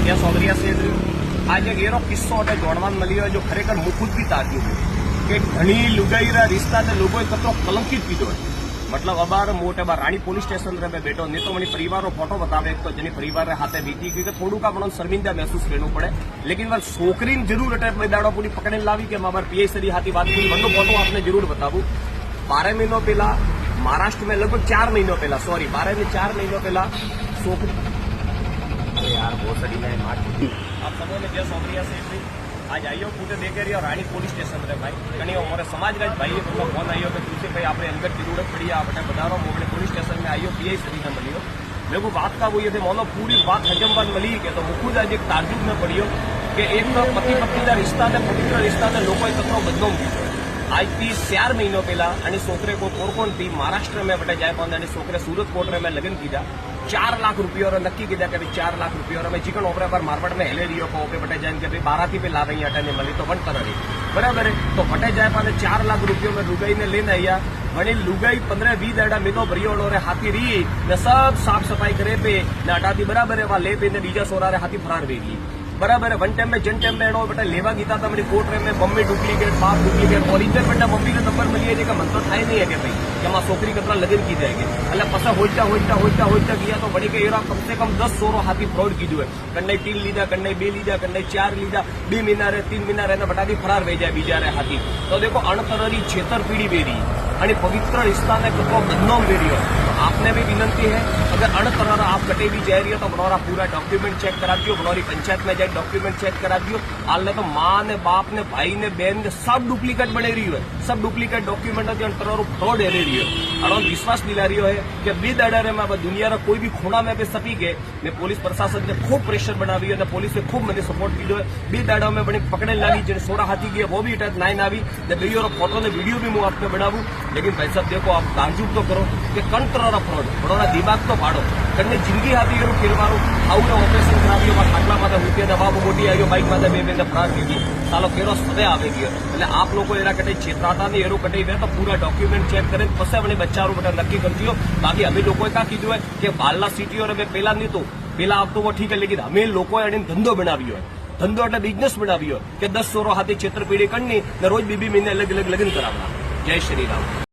જે સોગરિયા છે આજે એનો કિસ્સો એટલે જોડવાન મળ્યો જો ખરેખર મુખુદ બી તાક્યું કે ઘણી લુગાઈરા રિશ્તા ને લોકોએ કતો કલંકિત કીધો मतलब अबार मोटे बार रानी पुलिस स्टेशन रे मैं बैठो नहीं तो मनी परिवार फोटो बतावे तो जनी परिवार हाथे बीती क्योंकि थोड़ू का पण शर्मिंदा महसूस करना पड़े लेकिन वर छोकरी जरूर अटे दाड़ो पूरी पकड़े लावी के मार पीआई सदी हाथी बात की बनो फोटो आपने जरूर बतावू 12 महीनों पहला महाराष्ट्र में लगभग 4 महीनों पहला 4 महीनों पहला छोकरी यार बहुत सड़ी में आप सबों ने जय सोगरिया से आज आइयो पूरे देखे रही रानी पुलिस स्टेशन रे भाई कहीं हमारे समाजराज भाई तो फोन आइयो कि तुलसी भाई आपने अंदर जरूरत पड़ी है बटे बधारो मोगड़े पुलिस स्टेशन में आइयो पीआई सदी ने मिलियो मेरे को बात का वो ये थे मोनो पूरी बात हजम बात मिली के तो मुखुद आज एक ताजुब में पड़ियो कि एक तो पति पत्नी का रिश्ता ने पवित्र रिश्ता ने लोग कतरो बदनाम कीधो आज थी 4 महीनों पहला छोकरे को कोरकोन थी महाराष्ट्र में बटे जाए पाने छोकरे सूरत कोट में लगन कीधा 4 लाख रुपये और नक्की कीधा कि 4 लाख रुपये और मैं चिकन ओपरे पर मारवाड़ में हेले रही हो बटे जाए कि 12 थी पे ला रही अटे मिली तो वन तरह बराबर है तो बटे जाए पाने 4 लाख रुपये में लुगाई ने लेने आया वही लुगाई 15-20 दाड़ा मीनो भरियो हाथी रही ने सब साफ सफाई करे पे ने अटाती बराबर है वहां ले पे बीजा सोरा हाथी फरार वेगी बराबर है वन टाइम में जन टाइम में एनो बेटा लेवा गीता था मेरी कोर्ट में मम्मी डुप्लीकेट बाप डुप्लीकेट ओरिजिनल बेटा मम्मी का नंबर मिली है मन तो थाय नहीं है कि भाई कि मां छोकरी कतरा लगन की जाएगी એટલે પછી હોઈતા ગયા તો વળી કે એરા કમ से कम 10 સોરો હાથી ફ્રોડ કીધું है કન્ને 3 લીધા કન્ને 2 લીધા કન્ને 4 લીધા 2 મહિના રે 3 મહિના રે ને બટાથી ફરાર થઈ જાય બીજા રે હાથી તો देखो अणतररी छेतरपीड़ी बेरी અને पवित्र रिश्ता ने कतो बदनाम बेरी हो आपने भी विनंती है अगर अणतरर आप कटे भी जा रही हो तो बनोरा पूरा डॉक्यूमेंट चेक करा दियो बनोरी पंचायत में जाए डॉक्यूमेंट चेक करा दियो हाल तो माँ ने बाप ने भाई ने बहन ने सब डुप्लीकेट बने रही है सब डुप्लीकेट डॉक्यूमेंट अणतरर फ्रॉड हेरे रही है और विश्वास दिला रही है कि बी दाड़े में दुनिया कोई भी खूणा में सपी गए ने पुलिस प्रशासन ने खूब प्रेशर बनावी है पुलिस ने खूब मैंने सपोर्ट कीधो है बी दाड़ा में बड़ी पकड़े लागी जो 16 हाथी गया वो भी अटैच नाइन आई बेयो फोटो ने वीडियो भी मुझे आपने बनावू लेकिन भाई साहब देखो आप ताजुब तो करो कि कंट्रोल फ्रॉड बड़ोना दिमाग तो पाड़ो कन्ने जिंदगी हाथी करूँ खेलवारू आउट ऑपरेशन कराव्यो खाटला माथे हुते दवा मोटी आयो बाइक माथे बे फरार थी गई सालो केरो सदे आवे गयो એટલે आप लोग एरा कटे छेतराता नहीं एरो कटे गए तो पूरा डॉक्यूमेंट चेक करे पछे अपने बच्चारू बेटा नक्की करती हो बाकी अभी लोगों क्या कीधु है कि बालना सिटी और पहला नहीं तो पहला आप तो वो ठीक है लेकिन हमें लोग धंधो बनाव्यो है धंधो એટલે बिजनेस बनाव्यो कि 10 સોરો हाथी छेतरपीड़ी करनी रोज बीबी महीने अलग अलग लगन करावना जय श्री राम।